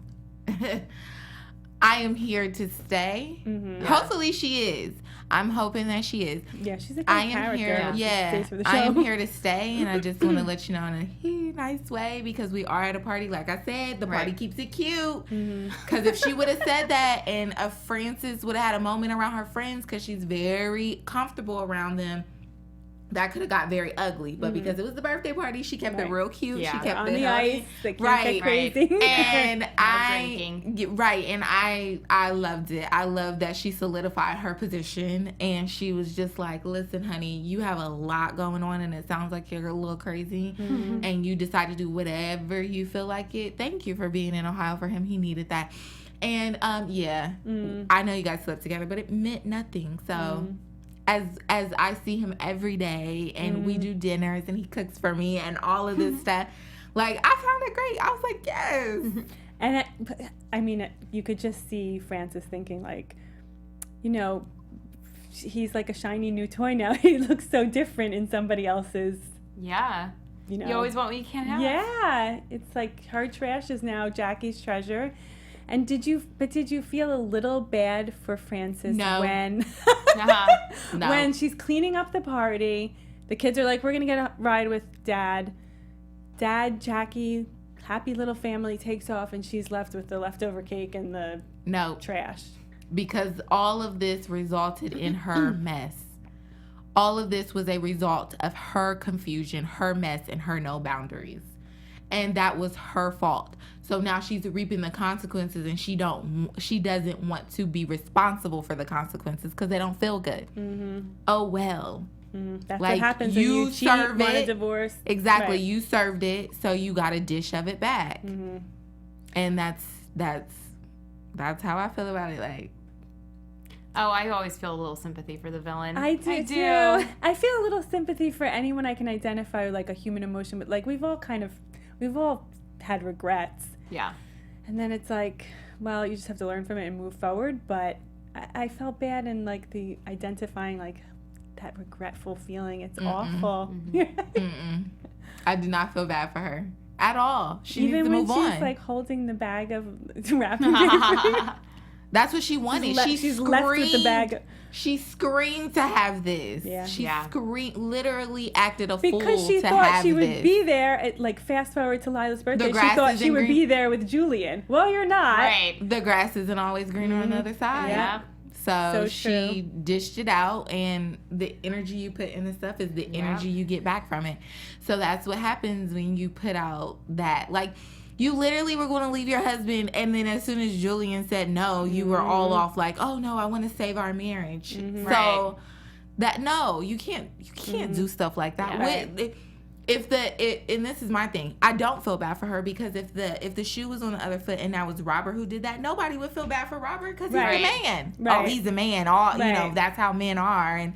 S3: I am here to stay. Hopefully she is. I'm hoping that she is.
S1: Yeah, she's a good
S3: I am
S1: character.
S3: here.
S1: She
S3: Yeah,
S1: stays for the
S3: I am
S1: show.
S3: here to stay, and I just want to let you know in a nice way because we are at a party. Like I said, the party keeps it cute. Because if she would have said that, and Frances would have had a moment around her friends, because she's very comfortable around them, that could have got very ugly. But because it was the birthday party, she kept it real cute.
S4: Yeah.
S3: She kept
S1: on
S3: it
S1: the
S3: healthy.
S1: ice. The kids
S3: Right.
S1: get crazy.
S3: And
S4: drinking.
S3: I loved it. I loved that she solidified her position, and she was just like, listen, honey, you have a lot going on, and it sounds like you're a little crazy, and you decide to do whatever you feel like it. Thank you for being in Ohio for him. He needed that. And I know you guys slept together, but it meant nothing. So as I see him every day, and we do dinners, and he cooks for me, and all of this stuff, like, I found it great. I was like, yes.
S1: And I mean, you could just see Frances thinking, like, you know, he's like a shiny new toy now. He looks so different in somebody else's.
S4: Yeah.
S1: You know.
S4: You always want what you can't have.
S1: Yeah, it's like her trash is now Jackie's treasure. And did you feel a little bad for Frances when
S3: No.
S1: when she's cleaning up the party? The kids are like, we're gonna get a ride with Dad. Jackie, happy little family, takes off, and she's left with the leftover cake and the trash.
S3: Because all of this resulted in her mess. All of this was a result of her confusion, her mess, and her no boundaries. And that was her fault. So now she's reaping the consequences, and she doesn't want to be responsible for the consequences because they don't feel good. Oh well.
S1: That's
S3: like,
S1: what happens when you cheat, want a divorce.
S3: Exactly.
S1: Right.
S3: You served it, so you got a dish of it back. And that's how I feel about it. Like,
S4: Oh, I always feel a little sympathy for the villain.
S1: I do too. I feel a little sympathy for anyone I can identify with, like, a human emotion, but like we've all had regrets.
S4: Yeah.
S1: And then it's like, well, you just have to learn from it and move forward. But I felt bad in like the identifying like that regretful feeling. It's awful.
S3: I do not feel bad for her at all. She
S1: Even
S3: needs to
S1: when
S3: move on.
S1: she's like holding the bag of wrapping paper.
S3: That's what she wanted.
S1: She's left with the bag.
S3: She screamed to have this.
S1: Yeah.
S3: She literally acted a fool
S1: Because she
S3: to
S1: thought
S3: have
S1: she would
S3: this.
S1: be there at, like, fast forward to Lila's birthday. She
S3: grass
S1: thought
S3: isn't
S1: she would
S3: green.
S1: be there with Julian. Well, you're not.
S4: Right.
S3: The grass isn't always greener on the other side.
S1: Yeah.
S3: So
S1: So
S3: she dished it out, and the energy you put in the stuff is the energy you get back from it. So that's what happens when you put out that. Like, you literally were going to leave your husband, and then as soon as Julian said no, you were all off like, oh no, I want to save our marriage. So you can't do stuff like that. And this is my thing, I don't feel bad for her, because if the shoe was on the other foot and that was Robert who did that, nobody would feel bad for Robert because he's a man.
S1: Right.
S3: Oh, he's a man. You know, that's how men are. And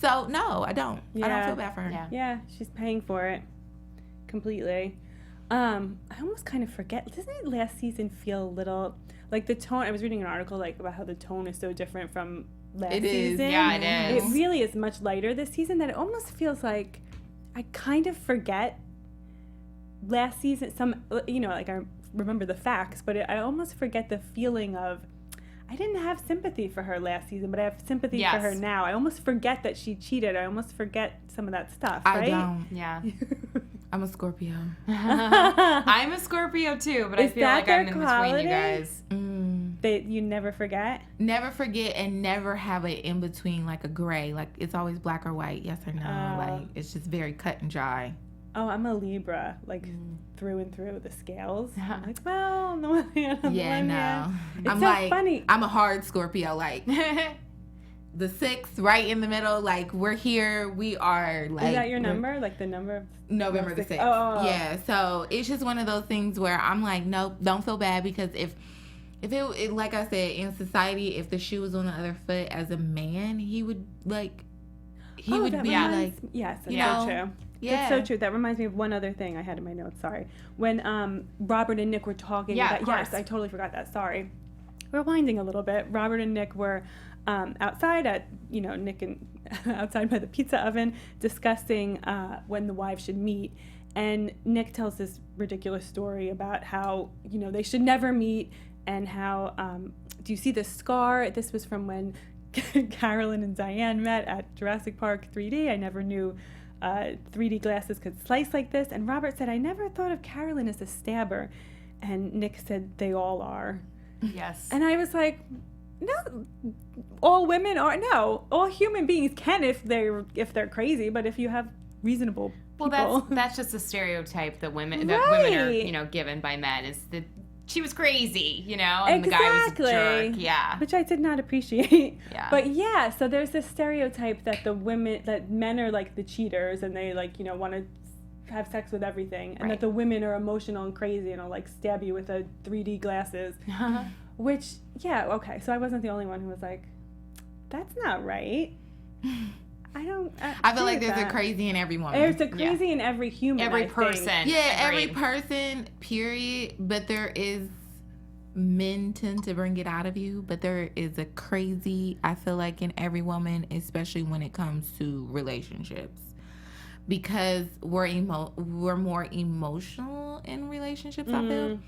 S3: so no, I don't feel bad for her.
S1: Yeah, she's paying for it completely. I almost kind of forget. Doesn't it last season feel a little like the tone? I was reading an article like about how the tone is so different from last season.
S4: Yeah, it is.
S1: It really is much lighter this season that it almost feels like I kind of forget last season. Like I remember the facts, but I almost forget the feeling of I didn't have sympathy for her last season, but I have sympathy for her now. I almost forget that she cheated. I almost forget some of that stuff, right?
S3: I don't.
S4: Yeah.
S3: I'm a Scorpio.
S4: I'm a Scorpio too, but I feel like I'm in between you guys.
S1: That you never forget?
S3: Never forget and never have an in-between, like a gray. Like, it's always black or white, yes or no. Like, it's just very cut and dry.
S1: Oh, I'm a Libra, like through and through the scales. I'm like, well, on the one hand, on the one hand. It's
S3: I'm
S1: so
S3: like,
S1: funny.
S3: I'm a hard Scorpio, like the 6 right in the middle. Like, we're here. We are like.
S1: Is that your number? Like the number of
S3: November the 6th.
S1: Oh.
S3: Yeah. So it's just one of those things where I'm like, nope, don't feel bad, because if it like I said, in society, if the shoe was on the other foot as a man, he would like. He would be like.
S1: Yes, that's
S3: so
S1: true.
S3: Yeah.
S1: That's so true. That reminds me of one other thing I had in my notes. Sorry. When Robert and Nick were talking about... Yes, I totally forgot that. Sorry. Rewinding a little bit. Robert and Nick were outside at, Nick and outside by the pizza oven discussing when the wives should meet. And Nick tells this ridiculous story about how, they should never meet, and how, do you see the scar? This was from when Carolyn and Diane met at Jurassic Park 3D. I never knew 3D glasses could slice like this. And Robert said, I never thought of Carolyn as a stabber. And Nick said, they all are.
S4: Yes.
S1: And I was like, no, all women are. No, all human beings can if they're crazy. But if you have reasonable people.
S4: Well, that's just a stereotype that women are, given by men, is that she was crazy, and the guy was a jerk. Yeah.
S1: Which I did not appreciate.
S4: Yeah.
S1: But yeah, so there's this stereotype that that men are like the cheaters, and they want to have sex with everything, and that the women are emotional and crazy and will like stab you with a 3D glasses. Which, okay. So I wasn't the only one who was like, that's not right. I
S3: feel like there's a crazy in every woman.
S1: There's a crazy in every human.
S4: Every person.
S3: Yeah, every person, period. But there is, men tend to bring it out of you, but there is a crazy, I feel like, in every woman, especially when it comes to relationships. Because we're more emotional in relationships, I feel.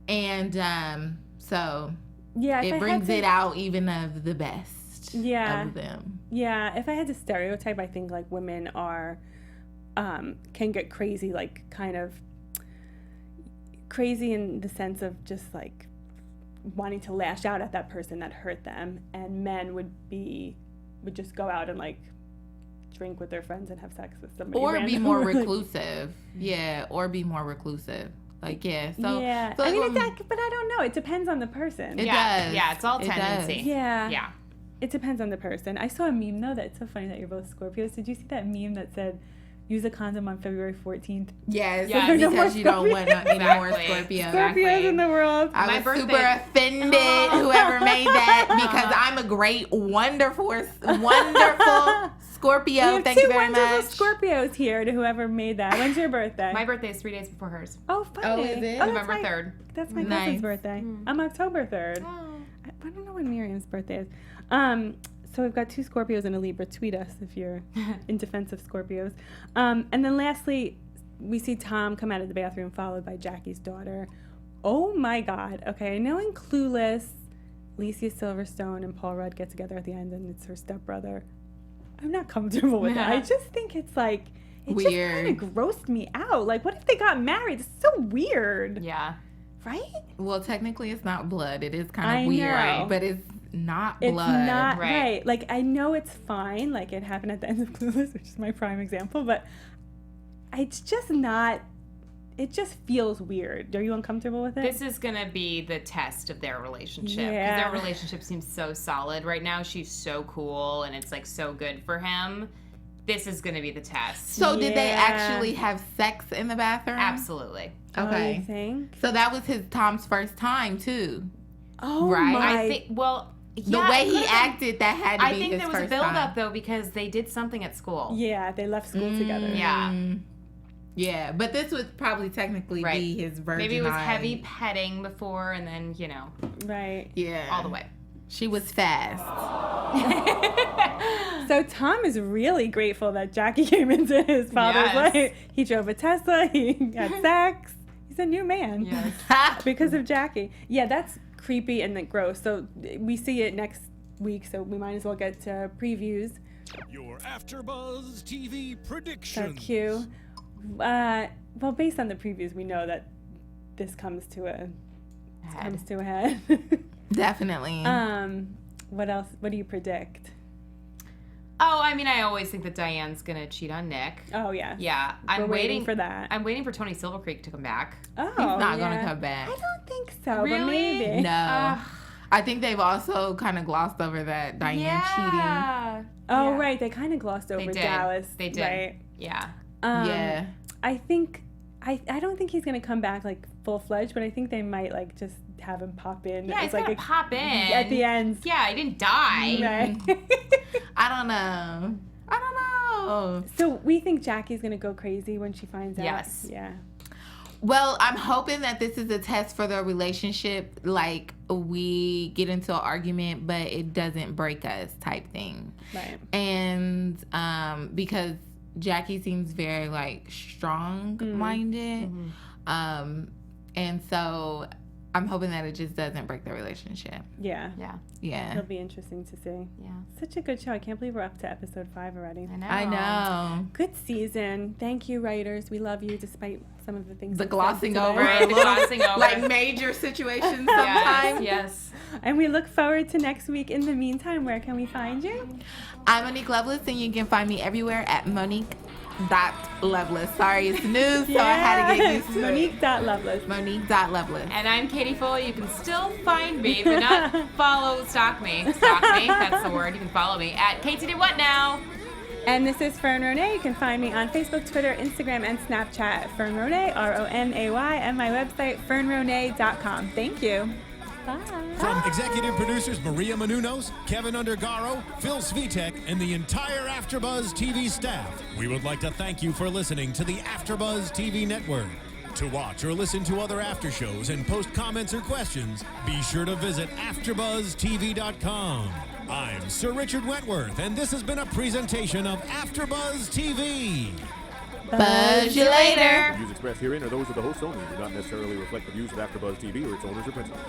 S3: And so it brings it out even of the best. Of them.
S1: Yeah, if I had to stereotype, I think like women are can get crazy, like kind of crazy in the sense of just like wanting to lash out at that person that hurt them, and men would just go out and like drink with their friends and have sex with somebody
S3: or
S1: random.
S3: Be more reclusive. Or be more reclusive. Like, So
S1: I mean, but I don't know. It depends on the person.
S3: It does.
S4: Yeah, it's all tendency.
S1: Yeah. It depends on the person. I saw a meme, though, that's so funny that you're both Scorpios. Did you see that meme that said, use a condom on February 14th?
S3: Yes, because you don't want any more Scorpios.
S1: Scorpios in the world.
S3: I was super offended, whoever made that, because I'm a great, wonderful Scorpio. Thank you very much.
S1: We have 2 wonderful Scorpios here to whoever made that. When's your birthday?
S4: My birthday is 3 days before hers.
S1: Oh, funny.
S3: Oh, is it?
S4: November 3rd.
S1: That's my cousin's birthday. I'm October 3rd.
S4: Oh.
S1: I don't know when Miriam's birthday is. So we've got 2 Scorpios and a Libra. Tweet us if you're in defense of Scorpios. And then lastly, we see Tom come out of the bathroom followed by Jackie's daughter. Oh my God. Okay, I know in Clueless, Alicia Silverstone and Paul Rudd get together at the end and it's her stepbrother. I'm not comfortable with that. I just think it's like, it
S3: weird.
S1: just kind of grossed me out. Like, what if they got married? It's so weird.
S4: Yeah.
S1: Right?
S3: Well, technically it's not blood. It is kind of weird, but it's not blood.
S1: It's not right. Like, I know it's fine. Like, it happened at the end of Clueless, which is my prime example, but it's just not. It just feels weird. Are you uncomfortable with it?
S4: This is going to be the test of their relationship. Because their relationship seems so solid right now. She's so cool, and it's, like, so good for him. This is going to be the test.
S3: So did they actually have sex in the bathroom?
S4: Absolutely.
S3: Okay.
S1: Oh, you think?
S3: So that was Tom's first time, too.
S1: Oh,
S3: right?
S1: my.
S4: I think, well...
S3: The way he acted, that had to be his first time. I think there was a
S4: build-up, though, because they did something at school.
S1: Yeah, they left school together.
S4: Yeah.
S3: Yeah, but this would probably technically be his virgin.
S4: Maybe it was heavy petting before, and then,
S1: Right.
S3: Yeah.
S4: All the way.
S3: She was fast.
S1: So Tom is really grateful that Jackie came into his father's life. He drove a Tesla. He had sex. He's a new man.
S4: Yes.
S1: Because of Jackie. Yeah, that's creepy and then gross. So we see it next week, so we might as well get to previews.
S2: Your AfterBuzz TV
S1: So
S2: predictions.
S1: cute. Well, based on the previews, we know that this comes to a head.
S3: Definitely.
S1: What else? What do you predict?
S4: Oh, I mean, I always think that Diane's gonna cheat on Nick.
S1: Oh yeah.
S4: Yeah,
S1: We're waiting for that.
S4: I'm waiting for Tony Silvercreek to come back.
S1: Oh,
S3: He's not
S1: yeah.
S3: gonna come back.
S1: I don't think so, but
S4: Really?
S1: maybe.
S3: No. I think they've also kind of glossed over that Diane cheating.
S1: Oh,
S4: Yeah.
S1: right. They kind of glossed over
S4: They did.
S1: Dallas.
S4: They did.
S1: Right.
S4: Yeah.
S3: Yeah.
S1: I think I don't think he's gonna come back like full fledged, but I think they might like just have him pop in.
S4: Yeah,
S1: as,
S4: he's
S1: like
S4: gonna pop in
S1: at the end.
S4: Yeah, he didn't die.
S1: Right.
S3: I don't know.
S1: So we think Jackie's gonna go crazy when she finds out.
S4: Yes.
S1: Yeah.
S3: Well, I'm hoping that this is a test for their relationship. Like, we get into an argument, but it doesn't break us type thing.
S1: Right.
S3: And because Jackie seems very, like, strong-minded. And so I'm hoping that it just doesn't break their relationship.
S1: Yeah.
S4: Yeah.
S3: Yeah.
S1: It'll be interesting to see.
S4: Yeah.
S1: Such a good show. I can't believe we're up to episode 5 already.
S4: I know.
S3: I know.
S1: Good season. Thank you, writers. We love you despite some of the things.
S3: The
S1: we've said
S3: glossing
S1: today.
S3: over.
S4: Right, the glossing over.
S3: Like major situations
S4: Yes,
S3: sometimes.
S4: yes.
S1: And we look forward to next week. In the meantime, where can we find you?
S3: I'm Monique Loveless, and you can find me everywhere at Monique.Loveless. Sorry, it's new, so I had to get used to it.
S1: Monique.Loveless.
S3: Monique.Loveless.
S4: And I'm Katey Foley. You can still find me, but not stalk me. Stalk me, that's the word. You can follow me at Katey Did What Now?
S1: And this is Fern Ronay. You can find me on Facebook, Twitter, Instagram, and Snapchat at Fern Ronay, RONAY, and my website, fernronay.com. Thank you. Bye.
S2: From executive producers Maria Menounos, Kevin Undergaro, Phil Svitek, and the entire AfterBuzz TV staff, we would like to thank you for listening to the AfterBuzz TV network. To watch or listen to other after shows and post comments or questions, be sure to visit AfterBuzzTV.com. I'm Sir Richard Wentworth, and this has been a presentation of AfterBuzz TV.
S3: Buzz you later.
S6: The views expressed herein are those of the hosts only and do not necessarily reflect the views of AfterBuzz TV or its owners or principals.